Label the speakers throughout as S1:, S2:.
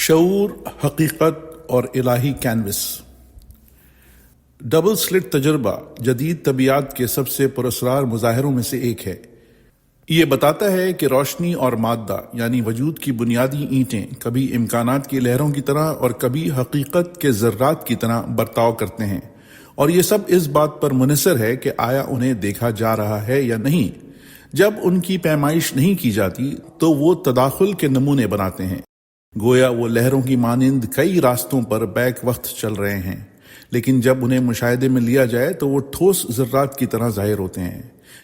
S1: شعور، حقیقت اور الہی کینوس۔ ڈبل سلٹ تجربہ جدید طبیعت کے سب سے پراسرار مظاہروں میں سے ایک ہے۔ یہ بتاتا ہے کہ روشنی اور مادہ یعنی وجود کی بنیادی اینٹیں کبھی امکانات کی لہروں کی طرح اور کبھی حقیقت کے ذرات کی طرح برتاؤ کرتے ہیں، اور یہ سب اس بات پر منحصر ہے کہ آیا انہیں دیکھا جا رہا ہے یا نہیں۔ جب ان کی پیمائش نہیں کی جاتی تو وہ تداخل کے نمونے بناتے ہیں، گویا وہ لہروں کی مانند کئی راستوں پر بیک وقت چل رہے ہیں، لیکن جب انہیں مشاہدے میں لیا جائے تو وہ ٹھوس ذرات کی طرح ظاہر ہوتے ہیں،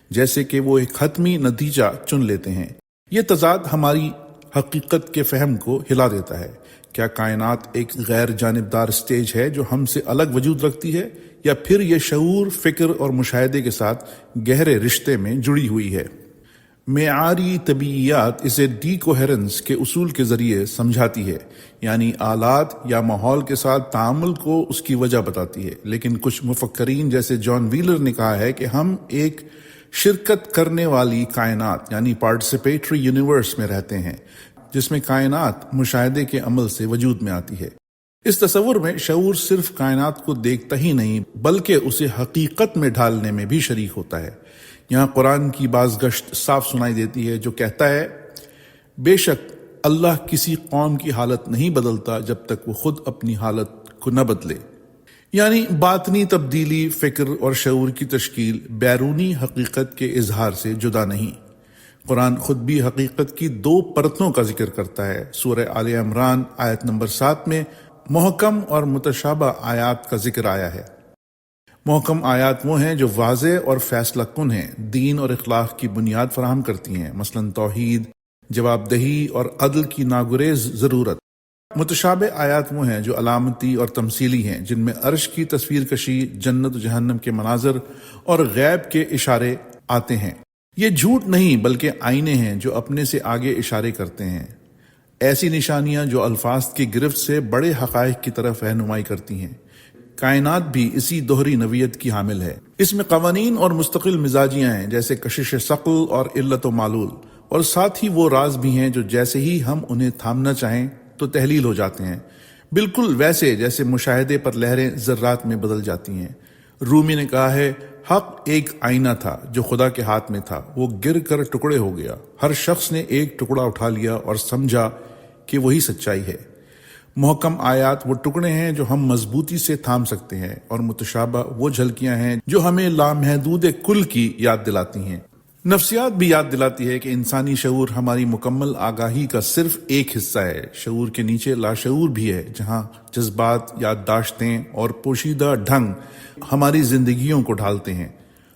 S1: جیسے کہ وہ ایک حتمی نتیجہ چن لیتے ہیں۔ یہ تضاد ہماری حقیقت کے فہم کو ہلا دیتا ہے۔ کیا کائنات ایک غیر جانبدار سٹیج ہے جو ہم سے الگ وجود رکھتی ہے، یا پھر یہ شعور، فکر اور مشاہدے کے ساتھ گہرے رشتے میں جڑی ہوئی ہے؟ معیاری طبیعیات اسے ڈی کوہرنس کے اصول کے ذریعے سمجھاتی ہے، یعنی آلات یا ماحول کے ساتھ تعامل کو اس کی وجہ بتاتی ہے، لیکن کچھ مفکرین جیسے جان ویلر نے کہا ہے کہ ہم ایک شرکت کرنے والی کائنات یعنی پارٹیسپیٹری یونیورس میں رہتے ہیں، جس میں کائنات مشاہدے کے عمل سے وجود میں آتی ہے۔ اس تصور میں شعور صرف کائنات کو دیکھتا ہی نہیں بلکہ اسے حقیقت میں ڈھالنے میں بھی شریک ہوتا ہے۔ یہاں قرآن کی بازگشت صاف سنائی دیتی ہے جو کہتا ہے، بے شک اللہ کسی قوم کی حالت نہیں بدلتا جب تک وہ خود اپنی حالت کو نہ بدلے۔ یعنی باطنی تبدیلی، فکر اور شعور کی تشکیل بیرونی حقیقت کے اظہار سے جدا نہیں۔ قرآن خود بھی حقیقت کی دو پرتوں کا ذکر کرتا ہے۔ سورہ آل عمران آیت نمبر 7 میں محکم اور متشابہ آیات کا ذکر آیا ہے۔ محکم آیات وہ ہیں جو واضح اور فیصلہ کن ہیں، دین اور اخلاق کی بنیاد فراہم کرتی ہیں، مثلا توحید، جواب دہی اور عدل کی ناگریز ضرورت۔ متشابہ آیات وہ ہیں جو علامتی اور تمثیلی ہیں، جن میں عرش کی تصویر کشی، جنت و جہنم کے مناظر اور غیب کے اشارے آتے ہیں۔ یہ جھوٹ نہیں بلکہ آئینے ہیں جو اپنے سے آگے اشارے کرتے ہیں، ایسی نشانیاں جو الفاظ کی گرفت سے بڑے حقائق کی طرف رہنمائی کرتی ہیں۔ کائنات بھی اسی دوہری نوعیت کی حامل ہے۔ اس میں قوانین اور مستقل مزاجیاں ہیں جیسے کشش ثقل اور علت و معلول، اور ساتھ ہی وہ راز بھی ہیں جو جیسے ہی ہم انہیں تھامنا چاہیں تو تحلیل ہو جاتے ہیں، بالکل ویسے جیسے مشاہدے پر لہریں ذرات میں بدل جاتی ہیں۔ رومی نے کہا ہے، حق ایک آئینہ تھا جو خدا کے ہاتھ میں تھا، وہ گر کر ٹکڑے ہو گیا، ہر شخص نے ایک ٹکڑا اٹھا لیا اور سمجھا کہ وہی سچائی ہے۔ محکم آیات وہ ٹکڑے ہیں جو ہم مضبوطی سے تھام سکتے ہیں، اور متشابہ وہ جھلکیاں ہیں جو ہمیں لامحدود کل کی یاد دلاتی ہیں۔ نفسیات بھی یاد دلاتی ہے کہ انسانی شعور ہماری مکمل آگاہی کا صرف ایک حصہ ہے۔ شعور کے نیچے لاشعور بھی ہے، جہاں جذبات، یادداشتیں اور پوشیدہ ڈھنگ ہماری زندگیوں کو ڈھالتے ہیں۔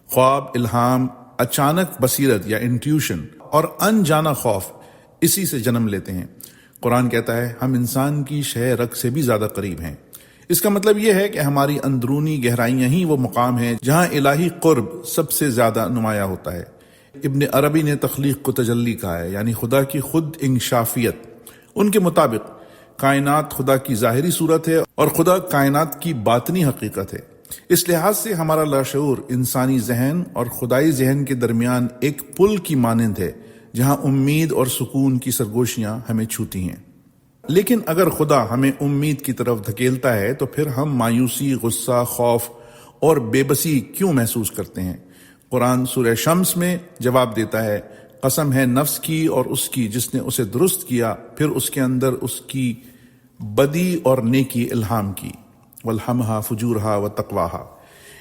S1: خواب، الہام، اچانک بصیرت یا انٹیوشن اور انجانا خوف اسی سے جنم لیتے ہیں۔ قرآن کہتا ہے، ہم انسان کی شہ رگ سے بھی زیادہ قریب ہیں۔ اس کا مطلب یہ ہے کہ ہماری اندرونی گہرائیاں ہی وہ مقام ہے جہاں الہی قرب سب سے زیادہ نمایاں ہوتا ہے۔ ابن عربی نے تخلیق کو تجلی کہا ہے، یعنی خدا کی خود انکشافیت۔ ان کے مطابق کائنات خدا کی ظاہری صورت ہے اور خدا کائنات کی باطنی حقیقت ہے۔ اس لحاظ سے ہمارا لاشعور انسانی ذہن اور خدائی ذہن کے درمیان ایک پل کی مانند ہے، جہاں امید اور سکون کی سرگوشیاں ہمیں چھوتی ہیں۔ لیکن اگر خدا ہمیں امید کی طرف دھکیلتا ہے تو پھر ہم مایوسی، غصہ، خوف اور بے بسی کیوں محسوس کرتے ہیں؟ قرآن سورہ شمس میں جواب دیتا ہے، قسم ہے نفس کی اور اس کی جس نے اسے درست کیا، پھر اس کے اندر اس کی بدی اور نیکی الہام کی، والہمہا فجورہا وتقواہا۔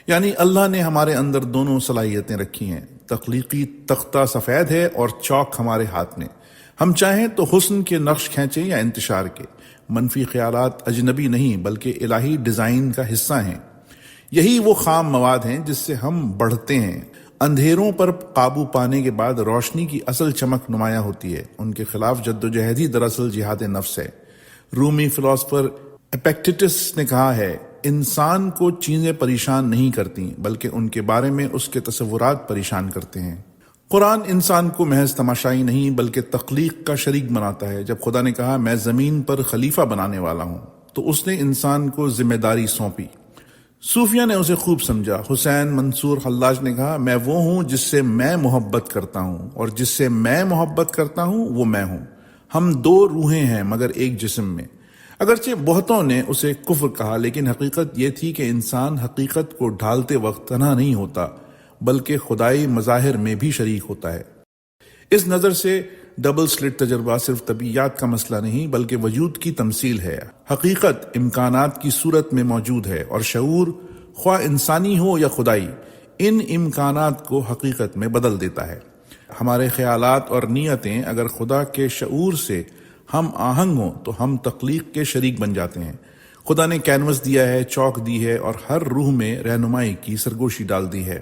S1: یعنی اللہ نے ہمارے اندر دونوں صلاحیتیں رکھی ہیں۔ تخلیقی تختہ سفید ہے اور چاک ہمارے ہاتھ میں۔ ہم چاہیں تو حسن کے نقش کھینچیں یا انتشار کے۔ منفی خیالات اجنبی نہیں بلکہ الہی ڈیزائن کا حصہ ہیں۔ یہی وہ خام مواد ہیں جس سے ہم بڑھتے ہیں۔ اندھیروں پر قابو پانے کے بعد روشنی کی اصل چمک نمایاں ہوتی ہے۔ ان کے خلاف جدوجہد ہی دراصل جہاد نفس ہے۔ رومی فلاسفر ایپیکٹیٹس نے کہا ہے، انسان کو چیزیں پریشان نہیں کرتی بلکہ ان کے بارے میں اس کے تصورات پریشان کرتے ہیں۔ قرآن انسان کو محض تماشائی نہیں بلکہ تخلیق کا شریک بناتا ہے۔ جب خدا نے کہا، میں زمین پر خلیفہ بنانے والا ہوں، تو اس نے انسان کو ذمہ داری سونپی۔ صوفیہ نے اسے خوب سمجھا۔ حسین منصور حلاج نے کہا، میں وہ ہوں جس سے میں محبت کرتا ہوں، اور جس سے میں محبت کرتا ہوں وہ میں ہوں۔ ہم دو روحیں ہیں مگر ایک جسم میں۔ اگرچہ بہتوں نے اسے کفر کہا، لیکن حقیقت یہ تھی کہ انسان حقیقت کو ڈھالتے وقت تنہا نہیں ہوتا بلکہ خدائی مظاہر میں بھی شریک ہوتا ہے۔ اس نظر سے ڈبل سلٹ تجربہ صرف طبیعیات کا مسئلہ نہیں بلکہ وجود کی تمثیل ہے۔ حقیقت امکانات کی صورت میں موجود ہے اور شعور، خواہ انسانی ہو یا خدائی، ان امکانات کو حقیقت میں بدل دیتا ہے۔ ہمارے خیالات اور نیتیں اگر خدا کے شعور سے ہم آہنگ ہوں تو ہم تخلیق کے شریک بن جاتے ہیں۔ خدا نے کینوس دیا ہے، چوک دی ہے اور ہر روح میں رہنمائی کی سرگوشی ڈال دی ہے۔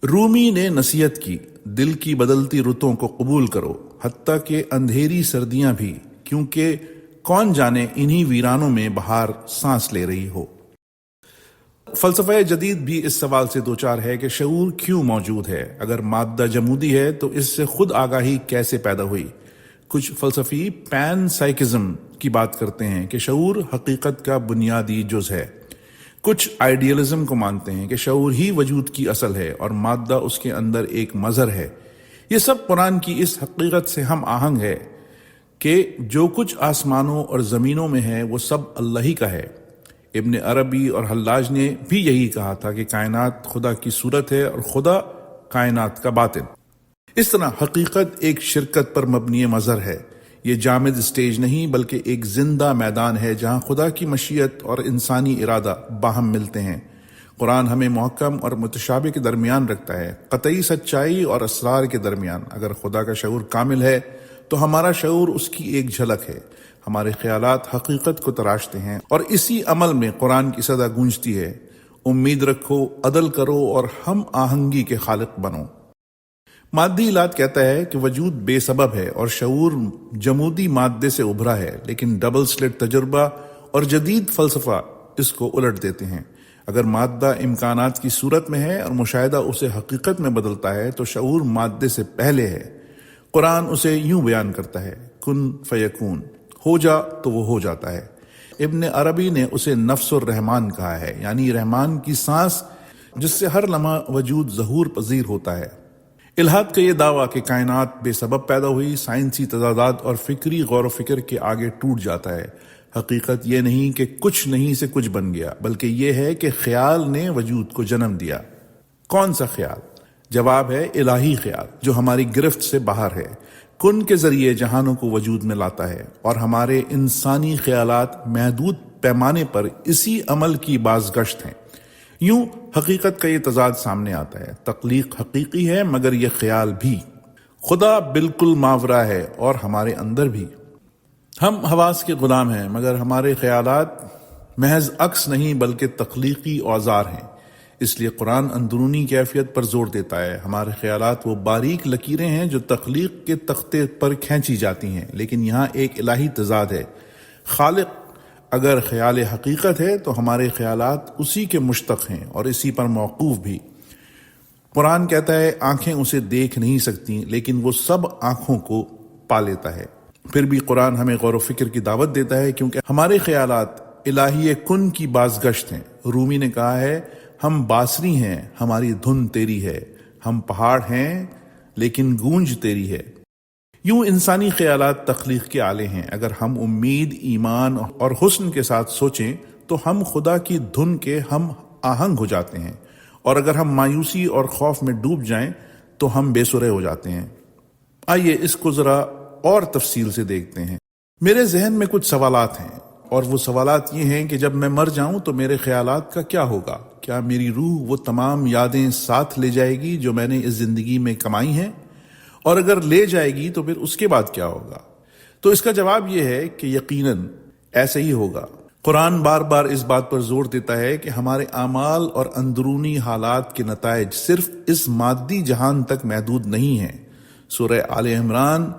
S1: رومی نے نصیحت کی، دل کی بدلتی رتوں کو قبول کرو، حتیٰ کہ اندھیری سردیاں بھی، کیونکہ کون جانے انہی ویرانوں میں بہار سانس لے رہی ہو۔ فلسفہ جدید بھی اس سوال سے دوچار ہے کہ شعور کیوں موجود ہے؟ اگر مادہ جمودی ہے تو اس سے خود آگاہی کیسے پیدا ہوئی؟ کچھ فلسفی پین سائیکزم کی بات کرتے ہیں کہ شعور حقیقت کا بنیادی جز ہے۔ کچھ آئیڈیلزم کو مانتے ہیں کہ شعور ہی وجود کی اصل ہے اور مادہ اس کے اندر ایک مظہر ہے۔ یہ سب قرآن کی اس حقیقت سے ہم آہنگ ہے کہ جو کچھ آسمانوں اور زمینوں میں ہے وہ سب اللہ ہی کا ہے۔ ابن عربی اور حلاج نے بھی یہی کہا تھا کہ کائنات خدا کی صورت ہے اور خدا کائنات کا باطن۔ اس طرح حقیقت ایک شرکت پر مبنی مظہر ہے۔ یہ جامد اسٹیج نہیں بلکہ ایک زندہ میدان ہے جہاں خدا کی مشیت اور انسانی ارادہ باہم ملتے ہیں۔ قرآن ہمیں محکم اور متشابہ کے درمیان رکھتا ہے، قطعی سچائی اور اسرار کے درمیان۔ اگر خدا کا شعور کامل ہے تو ہمارا شعور اس کی ایک جھلک ہے۔ ہمارے خیالات حقیقت کو تراشتے ہیں اور اسی عمل میں قرآن کی صدا گونجتی ہے، امید رکھو، عدل کرو اور ہم آہنگی کے خالق بنو۔ مادی علاد کہتا ہے کہ وجود بے سبب ہے اور شعور جمودی مادے سے ابھرا ہے، لیکن ڈبل سلٹ تجربہ اور جدید فلسفہ اس کو الٹ دیتے ہیں۔ اگر مادہ امکانات کی صورت میں ہے اور مشاہدہ اسے حقیقت میں بدلتا ہے تو شعور مادے سے پہلے ہے۔ قرآن اسے یوں بیان کرتا ہے، کن فیکون، ہو جا تو وہ ہو جاتا ہے۔ ابن عربی نے اسے نفس الرحمن کہا ہے، یعنی رحمان کی سانس جس سے ہر لمحہ وجود ظہور پذیر ہوتا ہے۔ الحاد کا یہ دعویٰ کہ کائنات بے سبب پیدا ہوئی سائنسی تضادات اور فکری غور و فکر کے آگے ٹوٹ جاتا ہے۔ حقیقت یہ نہیں کہ کچھ نہیں سے کچھ بن گیا، بلکہ یہ ہے کہ خیال نے وجود کو جنم دیا۔ کون سا خیال؟ جواب ہے الہی خیال جو ہماری گرفت سے باہر ہے، کن کے ذریعے جہانوں کو وجود میں لاتا ہے، اور ہمارے انسانی خیالات محدود پیمانے پر اسی عمل کی بازگشت ہیں۔ یوں حقیقت کا یہ تضاد سامنے آتا ہے، تخلیق حقیقی ہے مگر یہ خیال بھی۔ خدا بالکل ماورا ہے اور ہمارے اندر بھی۔ ہم حواس کے غلام ہیں مگر ہمارے خیالات محض عکس نہیں بلکہ تخلیقی اوزار ہیں۔ اس لیے قرآن اندرونی کیفیت پر زور دیتا ہے۔ ہمارے خیالات وہ باریک لکیریں ہیں جو تخلیق کے تختے پر کھینچی جاتی ہیں، لیکن یہاں ایک الہی تضاد ہے۔ خالق اگر خیال حقیقت ہے تو ہمارے خیالات اسی کے مشتق ہیں اور اسی پر موقوف بھی۔ قرآن کہتا ہے آنکھیں اسے دیکھ نہیں سکتی لیکن وہ سب آنکھوں کو پا لیتا ہے۔ پھر بھی قرآن ہمیں غور و فکر کی دعوت دیتا ہے کیونکہ ہمارے خیالات الہی کن کی بازگشت ہیں۔ رومی نے کہا ہے ہم باسری ہیں ہماری دھن تیری ہے، ہم پہاڑ ہیں لیکن گونج تیری ہے۔ یوں انسانی خیالات تخلیق کے آلے ہیں۔ اگر ہم امید، ایمان اور حسن کے ساتھ سوچیں تو ہم خدا کی دھن کے ہم آہنگ ہو جاتے ہیں، اور اگر ہم مایوسی اور خوف میں ڈوب جائیں تو ہم بے سرے ہو جاتے ہیں۔ آئیے اس کو ذرا اور تفصیل سے دیکھتے ہیں۔ میرے ذہن میں کچھ سوالات ہیں، اور وہ سوالات یہ ہیں کہ جب میں مر جاؤں تو میرے خیالات کا کیا ہوگا؟ کیا میری روح وہ تمام یادیں ساتھ لے جائے گی جو میں نے اس زندگی میں کمائی ہیں؟ اور اگر لے جائے گی تو پھر اس کے بعد کیا ہوگا؟ تو اس کا جواب یہ ہے کہ یقیناً ایسے ہی ہوگا۔ قرآن بار بار اس بات پر زور دیتا ہے کہ ہمارے اعمال اور اندرونی حالات کے نتائج صرف اس مادی جہان تک محدود نہیں ہیں۔ سورہ آل عمران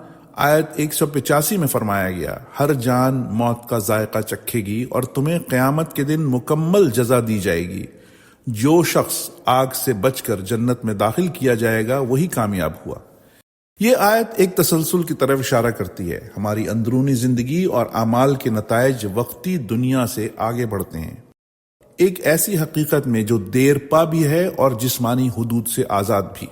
S1: آیت 185 میں فرمایا گیا، ہر جان موت کا ذائقہ چکھے گی اور تمہیں قیامت کے دن مکمل جزا دی جائے گی۔ جو شخص آگ سے بچ کر جنت میں داخل کیا جائے گا وہی کامیاب ہوا۔ یہ آیت ایک تسلسل کی طرف اشارہ کرتی ہے۔ ہماری اندرونی زندگی اور اعمال کے نتائج وقتی دنیا سے آگے بڑھتے ہیں، ایک ایسی حقیقت میں جو دیر پا بھی ہے اور جسمانی حدود سے آزاد بھی۔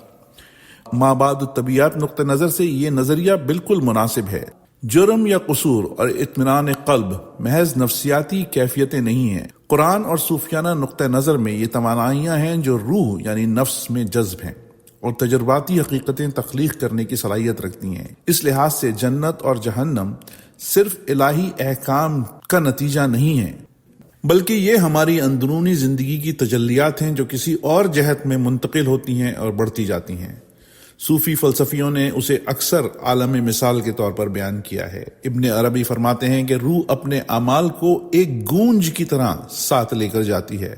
S1: مابعد الطبیعیات نقطہ نظر سے یہ نظریہ بالکل مناسب ہے۔ جرم یا قصور اور اطمینان قلب محض نفسیاتی کیفیتیں نہیں ہیں۔ قرآن اور صوفیانہ نقطہ نظر میں یہ توانائیاں ہیں جو روح یعنی نفس میں جذب ہیں اور تجرباتی حقیقتیں تخلیق کرنے کی صلاحیت رکھتی ہیں۔ اس لحاظ سے جنت اور جہنم صرف الہی احکام کا نتیجہ نہیں ہے، بلکہ یہ ہماری اندرونی زندگی کی تجلیات ہیں جو کسی اور جہت میں منتقل ہوتی ہیں اور بڑھتی جاتی ہیں۔ صوفی فلسفیوں نے اسے اکثر عالم مثال کے طور پر بیان کیا ہے۔ ابن عربی فرماتے ہیں کہ روح اپنے اعمال کو ایک گونج کی طرح ساتھ لے کر جاتی ہے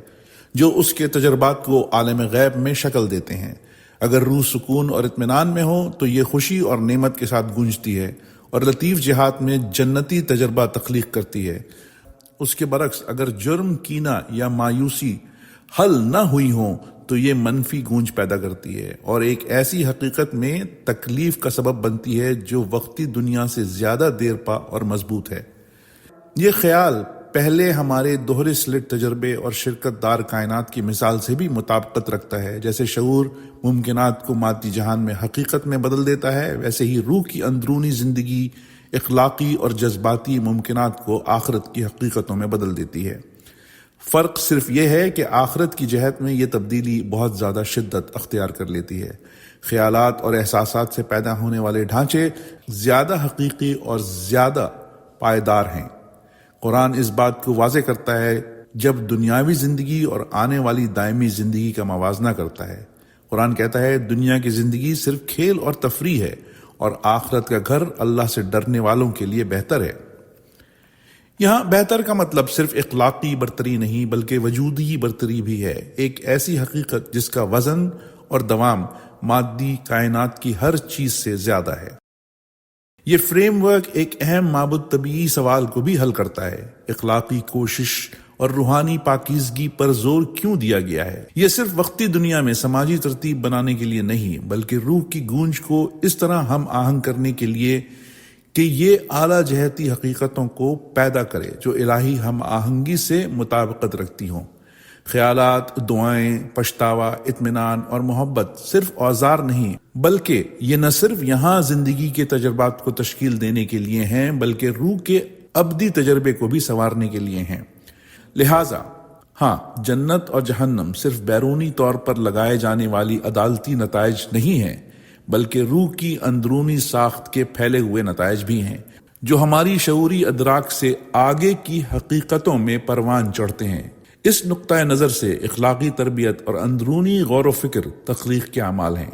S1: جو اس کے تجربات کو عالم غیب میں شکل دیتے ہیں۔ اگر روح سکون اور اطمینان میں ہو تو یہ خوشی اور نعمت کے ساتھ گونجتی ہے اور لطیف جہات میں جنتی تجربہ تخلیق کرتی ہے۔ اس کے برعکس اگر جرم، کینہ یا مایوسی حل نہ ہوئی ہوں تو یہ منفی گونج پیدا کرتی ہے اور ایک ایسی حقیقت میں تکلیف کا سبب بنتی ہے جو وقتی دنیا سے زیادہ دیر پا اور مضبوط ہے۔ یہ خیال پہلے ہمارے دوہرے سلٹ تجربے اور شرکت دار کائنات کی مثال سے بھی مطابقت رکھتا ہے۔ جیسے شعور ممکنات کو مادی جہان میں حقیقت میں بدل دیتا ہے، ویسے ہی روح کی اندرونی زندگی اخلاقی اور جذباتی ممکنات کو آخرت کی حقیقتوں میں بدل دیتی ہے۔ فرق صرف یہ ہے کہ آخرت کی جہت میں یہ تبدیلی بہت زیادہ شدت اختیار کر لیتی ہے۔ خیالات اور احساسات سے پیدا ہونے والے ڈھانچے زیادہ حقیقی اور زیادہ پائیدار ہیں۔ قرآن اس بات کو واضح کرتا ہے جب دنیاوی زندگی اور آنے والی دائمی زندگی کا موازنہ کرتا ہے۔ قرآن کہتا ہے دنیا کی زندگی صرف کھیل اور تفریح ہے اور آخرت کا گھر اللہ سے ڈرنے والوں کے لیے بہتر ہے۔ یہاں بہتر کا مطلب صرف اخلاقی برتری نہیں بلکہ وجودی برتری بھی ہے، ایک ایسی حقیقت جس کا وزن اور دوام مادی کائنات کی ہر چیز سے زیادہ ہے۔ یہ فریم ورک ایک اہم معبود طبیعی سوال کو بھی حل کرتا ہے، اخلاقی کوشش اور روحانی پاکیزگی پر زور کیوں دیا گیا ہے؟ یہ صرف وقتی دنیا میں سماجی ترتیب بنانے کے لیے نہیں بلکہ روح کی گونج کو اس طرح ہم آہنگ کرنے کے لیے کہ یہ اعلیٰ جہتی حقیقتوں کو پیدا کرے جو الہی ہم آہنگی سے مطابقت رکھتی ہوں۔ خیالات، دعائیں، پچھتاوا، اطمینان اور محبت صرف اوزار نہیں بلکہ یہ نہ صرف یہاں زندگی کے تجربات کو تشکیل دینے کے لیے ہیں بلکہ روح کے ابدی تجربے کو بھی سنوارنے کے لیے ہیں۔ لہٰذا ہاں، جنت اور جہنم صرف بیرونی طور پر لگائے جانے والی عدالتی نتائج نہیں ہیں بلکہ روح کی اندرونی ساخت کے پھیلے ہوئے نتائج بھی ہیں جو ہماری شعوری ادراک سے آگے کی حقیقتوں میں پروان چڑھتے ہیں۔ اس نقطۂ نظر سے اخلاقی تربیت اور اندرونی غور و فکر تخلیق کے اعمال ہیں،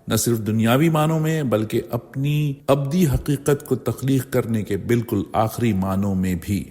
S1: نہ صرف دنیاوی معنوں میں بلکہ اپنی ابدی حقیقت کو تخلیق کرنے کے بالکل آخری معنوں میں بھی۔